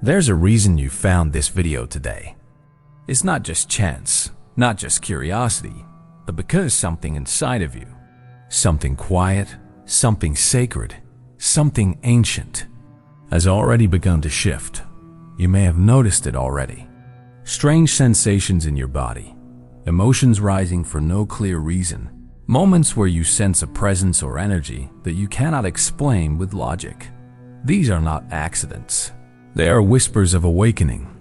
There's a reason you found this video today. It's not just chance, not just curiosity, but because something inside of you, something quiet, something sacred, something ancient, has already begun to shift. You may have noticed it already. Strange sensations in your body, emotions rising for no clear reason, moments where you sense a presence or energy that you cannot explain with logic. These are not accidents. They are whispers of awakening,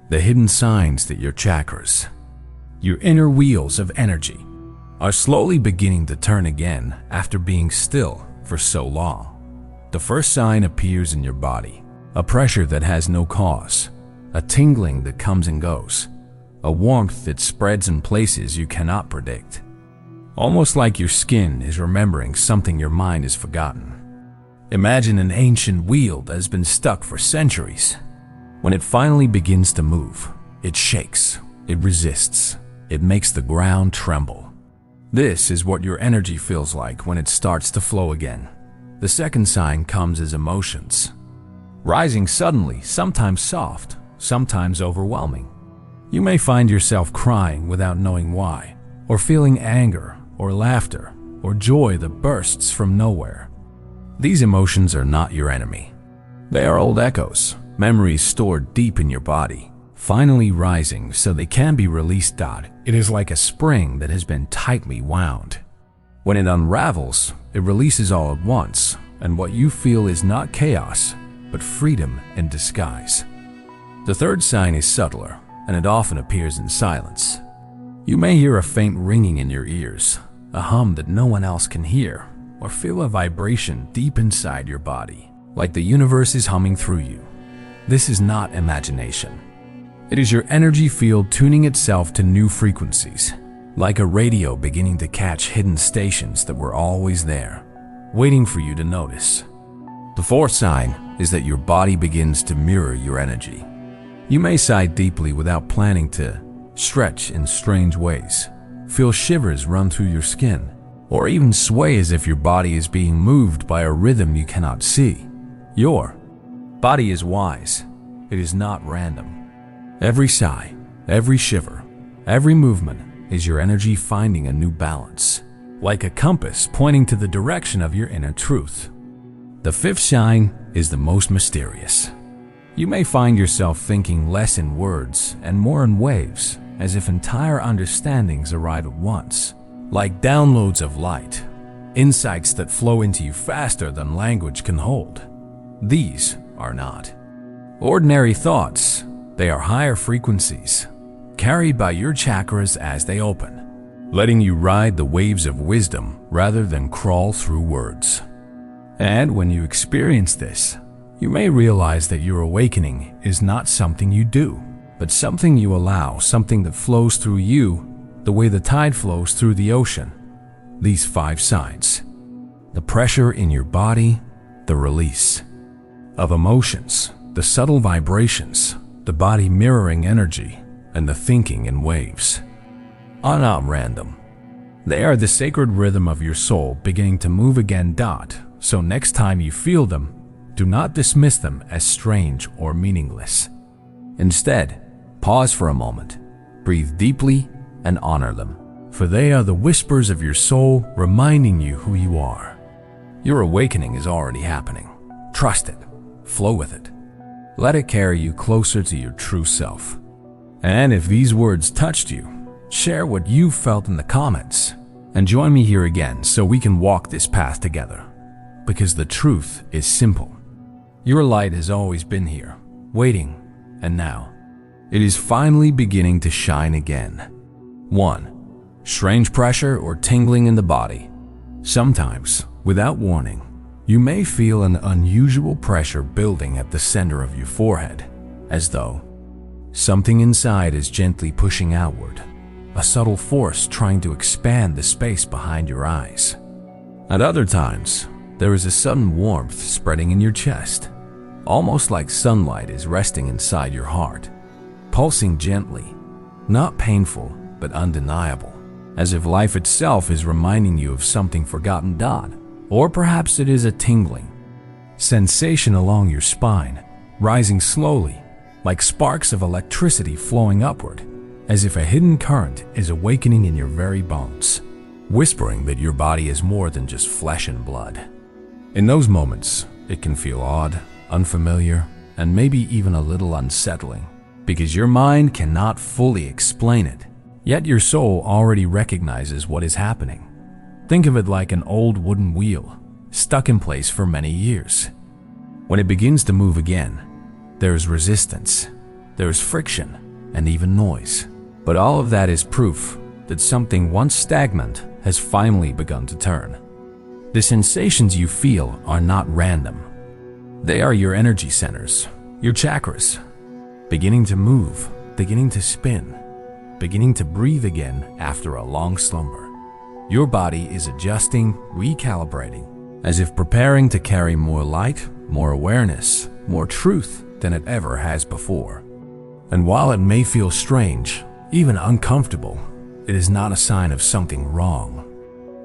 the hidden signs that your chakras, your inner wheels of energy, are slowly beginning to turn again after being still for so long. The first sign appears in your body, a pressure that has no cause, a tingling that comes and goes, a warmth that spreads in places you cannot predict. Almost like your skin is remembering something your mind has forgotten. Imagine an ancient wheel that has been stuck for centuries. When it finally begins to move, it shakes, it resists, it makes the ground tremble. This is what your energy feels like when it starts to flow again. The second sign comes as emotions, rising suddenly, sometimes soft, sometimes overwhelming. You may find yourself crying without knowing why, or feeling anger, or laughter, or joy that bursts from nowhere. These emotions are not your enemy. They are old echoes, memories stored deep in your body, finally rising so they can be released. It is like a spring that has been tightly wound. When it unravels, it releases all at once, and what you feel is not chaos, but freedom in disguise. The third sign is subtler, and it often appears in silence. You may hear a faint ringing in your ears, a hum that no one else can hear, or feel a vibration deep inside your body, like the universe is humming through you. This is not imagination. It is your energy field tuning itself to new frequencies, like a radio beginning to catch hidden stations that were always there, waiting for you to notice. The fourth sign is that your body begins to mirror your energy. You may sigh deeply without planning to, stretch in strange ways, feel shivers run through your skin, or even sway as if your body is being moved by a rhythm you cannot see. Your body is wise. It is not random. Every sigh, every shiver, every movement is your energy finding a new balance, like a compass pointing to the direction of your inner truth. The fifth sign is the most mysterious. You may find yourself thinking less in words and more in waves, as if entire understandings arrive at once. Like downloads of light, insights that flow into you faster than language can hold. These are not ordinary thoughts. They are higher frequencies, carried by your chakras as they open, letting you ride the waves of wisdom rather than crawl through words. And when you experience this, you may realize that your awakening is not something you do, but something you allow, something that flows through you the way the tide flows through the ocean. These 5 signs: the pressure in your body, the release of emotions, the subtle vibrations, the body mirroring energy, and the thinking in waves, are not random. They are the sacred rhythm of your soul beginning to move again. So next time you feel them, do not dismiss them as strange or meaningless. Instead, pause for a moment, breathe deeply, and honor them, for they are the whispers of your soul reminding you who you are. Your awakening is already happening. Trust it. Flow with it. Let it carry you closer to your true self. And if these words touched you, share what you felt in the comments, and join me here again so we can walk this path together. Because the truth is simple. Your light has always been here, waiting, and now it is finally beginning to shine again. 1. Strange pressure or tingling in the body. Sometimes, without warning, you may feel an unusual pressure building at the center of your forehead, as though something inside is gently pushing outward, a subtle force trying to expand the space behind your eyes. At other times, there is a sudden warmth spreading in your chest, almost like sunlight is resting inside your heart, pulsing gently, not painful, but undeniable, as if life itself is reminding you of something forgotten. Or perhaps it is a tingling sensation along your spine, rising slowly, like sparks of electricity flowing upward, as if a hidden current is awakening in your very bones, whispering that your body is more than just flesh and blood. In those moments, it can feel odd, unfamiliar, and maybe even a little unsettling, because your mind cannot fully explain it, yet your soul already recognizes what is happening. Think of it like an old wooden wheel, stuck in place for many years. When it begins to move again, there is resistance, there is friction, and even noise. But all of that is proof that something once stagnant has finally begun to turn. The sensations you feel are not random. They are your energy centers, your chakras, beginning to move, beginning to spin, beginning to breathe again after a long slumber. Your body is adjusting, recalibrating, as if preparing to carry more light, more awareness, more truth than it ever has before. And while it may feel strange, even uncomfortable, it is not a sign of something wrong.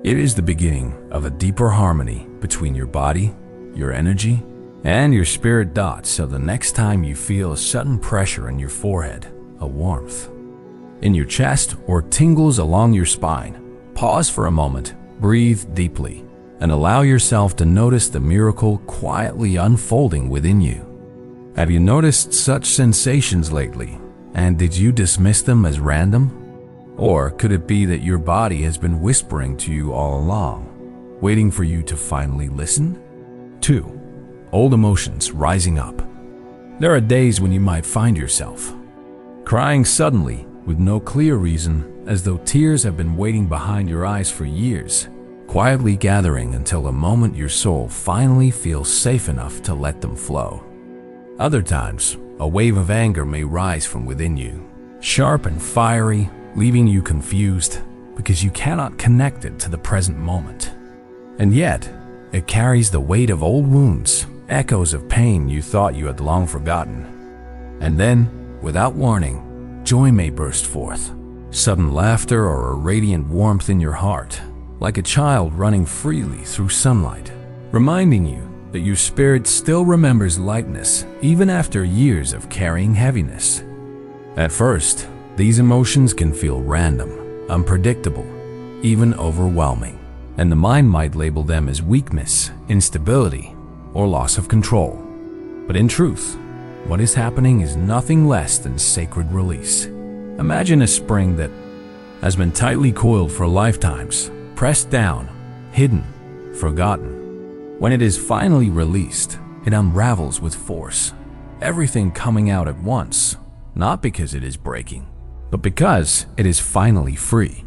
It is the beginning of a deeper harmony between your body, your energy, and your spirit dots, so the next time you feel a sudden pressure in your forehead, a warmth in your chest, or tingles along your spine, pause for a moment, breathe deeply, and allow yourself to notice the miracle quietly unfolding within you. Have you noticed such sensations lately, and did you dismiss them as random? Or could it be that your body has been whispering to you all along, waiting for you to finally listen? 2. Old emotions rising up. There are days when you might find yourself crying suddenly with no clear reason, as though tears have been waiting behind your eyes for years, quietly gathering until the moment your soul finally feels safe enough to let them flow. Other times, a wave of anger may rise from within you, sharp and fiery, leaving you confused because you cannot connect it to the present moment. And yet, it carries the weight of old wounds, echoes of pain you thought you had long forgotten. And then, without warning, joy may burst forth, sudden laughter or a radiant warmth in your heart, like a child running freely through sunlight, reminding you that your spirit still remembers lightness even after years of carrying heaviness. At first, these emotions can feel random, unpredictable, even overwhelming, and the mind might label them as weakness, instability, or loss of control. But in truth, what is happening is nothing less than sacred release. Imagine a spring that has been tightly coiled for lifetimes, pressed down, hidden, forgotten. When it is finally released, it unravels with force, everything coming out at once, not because it is breaking, but because it is finally free.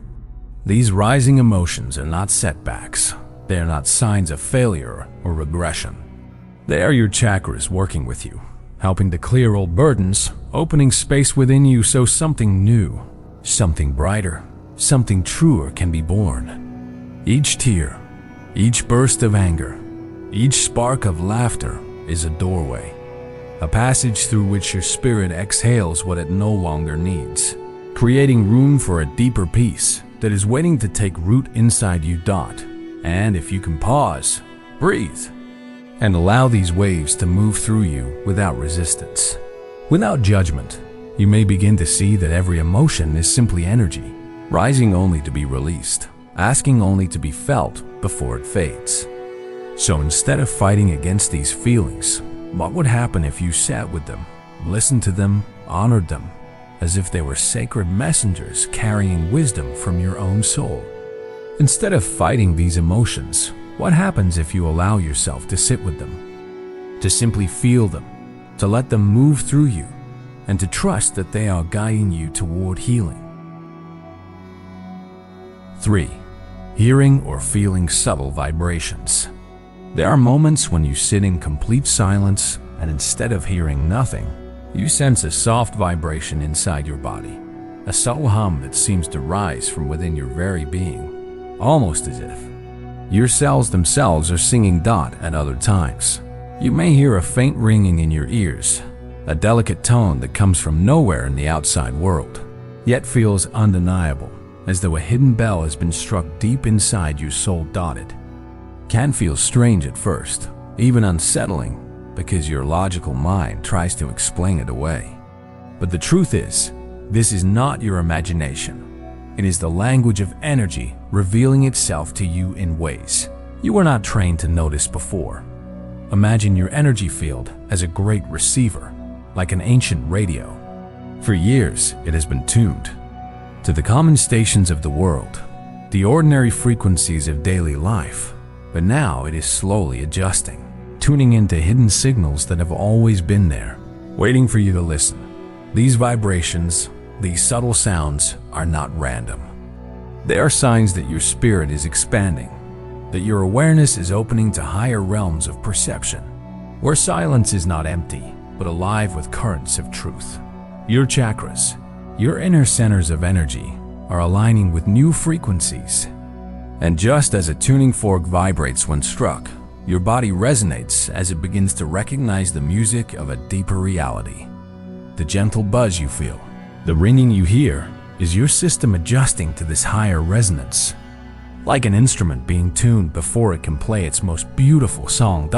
These rising emotions are not setbacks. They are not signs of failure or regression. They are your chakras working with you, helping to clear old burdens, opening space within you so something new, something brighter, something truer can be born. Each tear, each burst of anger, each spark of laughter is a doorway, a passage through which your spirit exhales what it no longer needs, creating room for a deeper peace that is waiting to take root inside you. And if you can pause, breathe, and allow these waves to move through you without resistance, without judgment, you may begin to see that every emotion is simply energy, rising only to be released, asking only to be felt before it fades. So instead of fighting against these feelings, what would happen if you sat with them, listened to them, honored them, as if they were sacred messengers carrying wisdom from your own soul? Instead of fighting these emotions, what happens if you allow yourself to sit with them, to simply feel them, to let them move through you, and to trust that they are guiding you toward healing? 3. Hearing or feeling subtle vibrations. There are moments when you sit in complete silence, and instead of hearing nothing, you sense a soft vibration inside your body, a subtle hum that seems to rise from within your very being, almost as if your cells themselves are singing. At other times, you may hear a faint ringing in your ears, a delicate tone that comes from nowhere in the outside world, yet feels undeniable, as though a hidden bell has been struck deep inside your soul. It can feel strange at first, even unsettling, because your logical mind tries to explain it away. But the truth is, this is not your imagination. It is the language of energy revealing itself to you in ways you were not trained to notice before. Imagine your energy field as a great receiver, like an ancient radio. For years, it has been tuned to the common stations of the world, the ordinary frequencies of daily life, but now it is slowly adjusting, tuning into hidden signals that have always been there, waiting for you to listen. These vibrations, these subtle sounds, are not random. They are signs that your spirit is expanding, that your awareness is opening to higher realms of perception, where silence is not empty, but alive with currents of truth. Your chakras, your inner centers of energy, are aligning with new frequencies. And just as a tuning fork vibrates when struck, your body resonates as it begins to recognize the music of a deeper reality. The gentle buzz you feel, the ringing you hear, is your system adjusting to this higher resonance. Like an instrument being tuned before it can play its most beautiful song.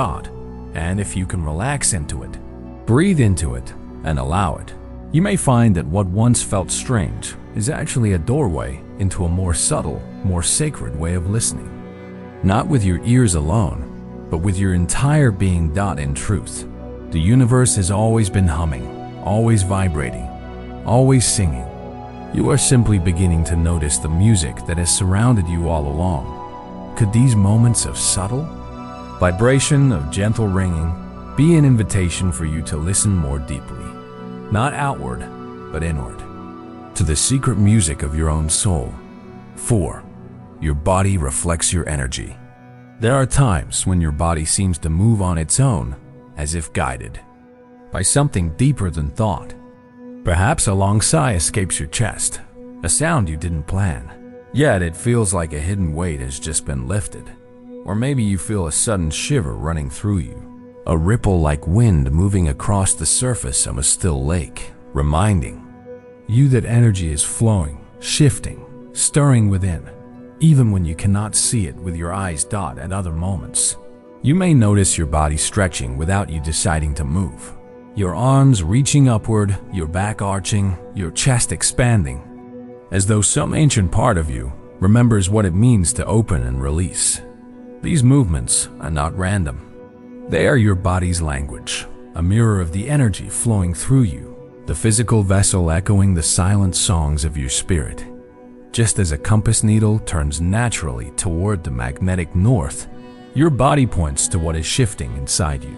And if you can relax into it, breathe into it, and allow it, you may find that what once felt strange is actually a doorway into a more subtle, more sacred way of listening. Not with your ears alone, but with your entire being. In truth, the universe has always been humming, always vibrating, always singing. You are simply beginning to notice the music that has surrounded you all along. Could these moments of subtle vibration, of gentle ringing, be an invitation for you to listen more deeply, not outward, but inward, to the secret music of your own soul? 4. Your body reflects your energy. There are times when your body seems to move on its own, as if guided by something deeper than thought. Perhaps a long sigh escapes your chest, a sound you didn't plan, yet it feels like a hidden weight has just been lifted. Or maybe you feel a sudden shiver running through you, a ripple like wind moving across the surface of a still lake, reminding you that energy is flowing, shifting, stirring within, even when you cannot see it with your eyes. At other moments, you may notice your body stretching without you deciding to move. Your arms reaching upward, your back arching, your chest expanding, as though some ancient part of you remembers what it means to open and release. These movements are not random. They are your body's language, a mirror of the energy flowing through you, the physical vessel echoing the silent songs of your spirit. Just as a compass needle turns naturally toward the magnetic north, your body points to what is shifting inside you.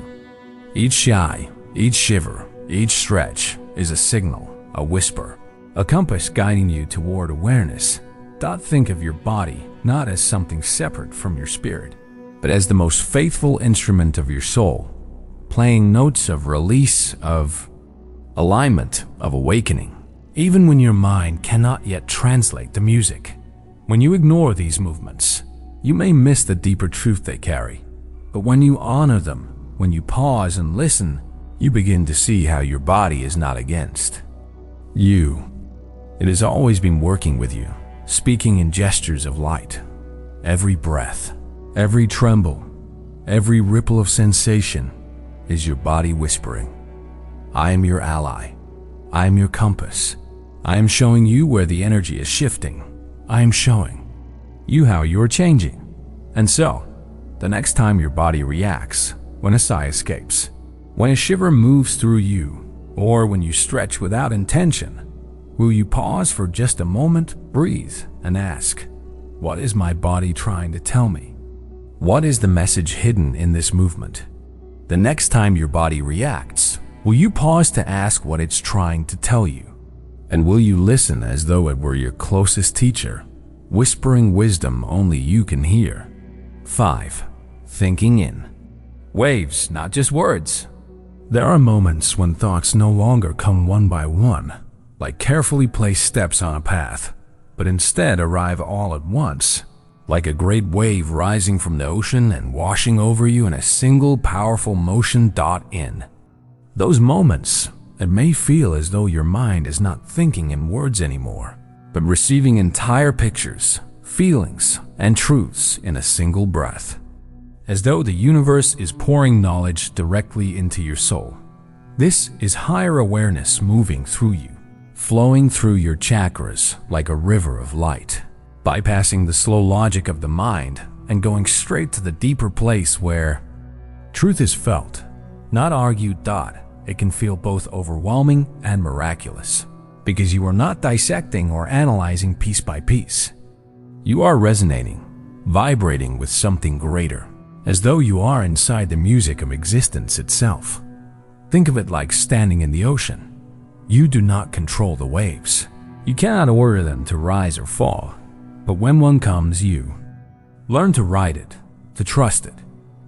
Each sigh, each shiver, each stretch is a signal, a whisper, a compass guiding you toward awareness. Think of your body not as something separate from your spirit, but as the most faithful instrument of your soul, playing notes of release, of alignment, of awakening, even when your mind cannot yet translate the music. When you ignore these movements, you may miss the deeper truth they carry. But when you honor them, when you pause and listen, you begin to see how your body is not against you. It has always been working with you, speaking in gestures of light. Every breath, every tremble, every ripple of sensation is your body whispering, I am your ally. I am your compass. I am showing you where the energy is shifting. I am showing you how you're changing. And so, the next time your body reacts, when a sigh escapes, when a shiver moves through you, or when you stretch without intention, will you pause for just a moment, breathe, and ask, what is my body trying to tell me? What is the message hidden in this movement? The next time your body reacts, will you pause to ask what it's trying to tell you? And will you listen as though it were your closest teacher, whispering wisdom only you can hear? 5. Thinking in. Waves, not just words. There are moments when thoughts no longer come one by one, like carefully placed steps on a path, but instead arrive all at once, like a great wave rising from the ocean and washing over you in a single powerful motion. In those moments, it may feel as though your mind is not thinking in words anymore, but receiving entire pictures, feelings, and truths in a single breath. As though the universe is pouring knowledge directly into your soul. This is higher awareness moving through you, flowing through your chakras like a river of light, bypassing the slow logic of the mind and going straight to the deeper place where truth is felt, not argued. It can feel both overwhelming and miraculous, because you are not dissecting or analyzing piece by piece. You are resonating, vibrating with something greater, as though you are inside the music of existence itself. Think of it like standing in the ocean. You do not control the waves. You cannot order them to rise or fall. But when one comes, you learn to ride it, to trust it,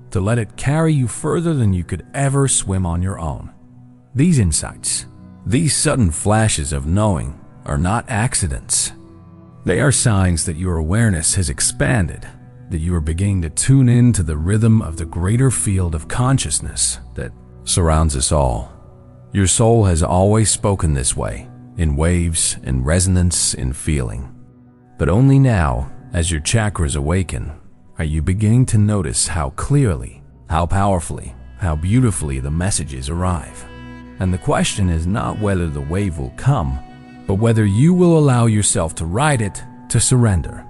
to let it carry you further than you could ever swim on your own. These insights, these sudden flashes of knowing, are not accidents. They are signs that your awareness has expanded, that you are beginning to tune in to the rhythm of the greater field of consciousness that surrounds us all. Your soul has always spoken this way, in waves, in resonance, in feeling. But only now, as your chakras awaken, are you beginning to notice how clearly, how powerfully, how beautifully the messages arrive. And the question is not whether the wave will come, but whether you will allow yourself to ride it, to surrender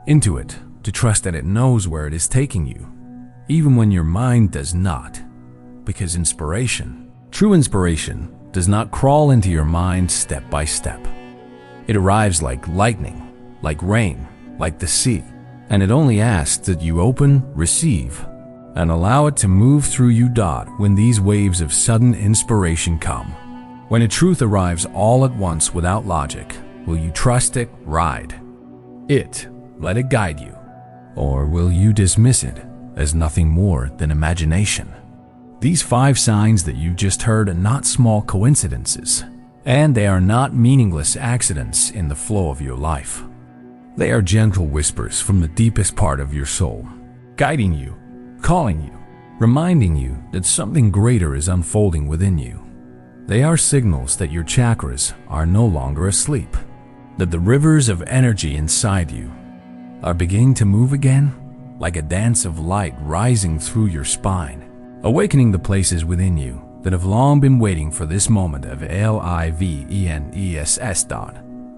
into it, to trust that it knows where it is taking you, even when your mind does not. Because inspiration, true inspiration, does not crawl into your mind step by step. It arrives like lightning, like rain, like the sea, and it only asks that you open, receive, and allow it to move through you. When these waves of sudden inspiration come, when a truth arrives all at once without logic, will you trust it, ride it, let it guide you? Or will you dismiss it as nothing more than imagination? These 5 signs that you just heard are not small coincidences, and they are not meaningless accidents in the flow of your life. They are gentle whispers from the deepest part of your soul, guiding you, calling you, reminding you that something greater is unfolding within you. They are signals that your chakras are no longer asleep, that the rivers of energy inside you are beginning to move again, like a dance of light rising through your spine, awakening the places within you that have long been waiting for this moment of liveness.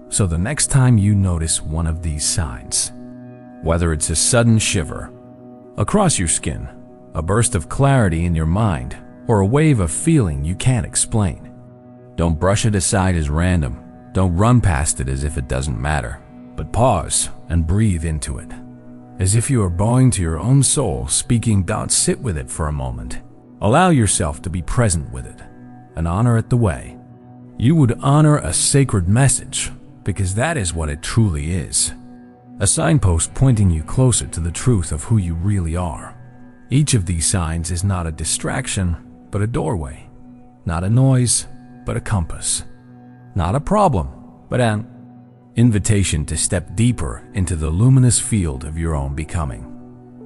So the next time you notice one of these signs, whether it's a sudden shiver across your skin, a burst of clarity in your mind, or a wave of feeling you can't explain, don't brush it aside as random. Don't run past it as if it doesn't matter, but pause and breathe into it, as if you are bowing to your own soul, speaking. Sit with it for a moment. Allow yourself to be present with it, and honor it the way you would honor a sacred message, because that is what it truly is. A signpost pointing you closer to the truth of who you really are. Each of these signs is not a distraction, but a doorway. Not a noise, but a compass. Not a problem, but an invitation to step deeper into the luminous field of your own becoming.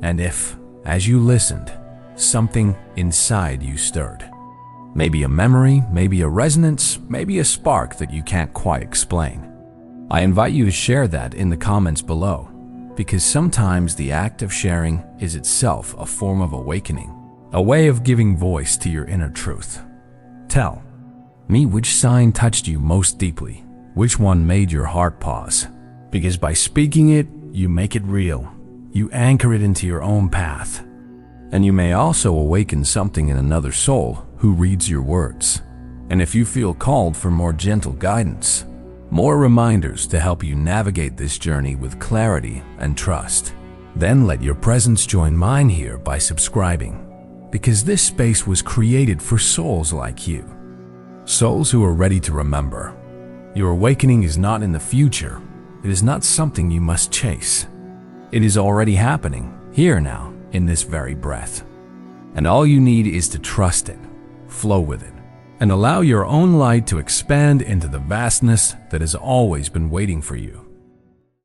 And if, as you listened, something inside you stirred, maybe a memory, maybe a resonance, maybe a spark that you can't quite explain, I invite you to share that in the comments below, because sometimes the act of sharing is itself a form of awakening, a way of giving voice to your inner truth. Tell me which sign touched you most deeply, which one made your heart pause, because by speaking it, you make it real. You anchor it into your own path, and you may also awaken something in another soul who reads your words. And if you feel called for more gentle guidance, more reminders to help you navigate this journey with clarity and trust, then let your presence join mine here by subscribing, because this space was created for souls like you. Souls who are ready to remember. Your awakening is not in the future. It is not something you must chase. It is already happening, here now, in this very breath. And all you need is to trust it, flow with it, and allow your own light to expand into the vastness that has always been waiting for you.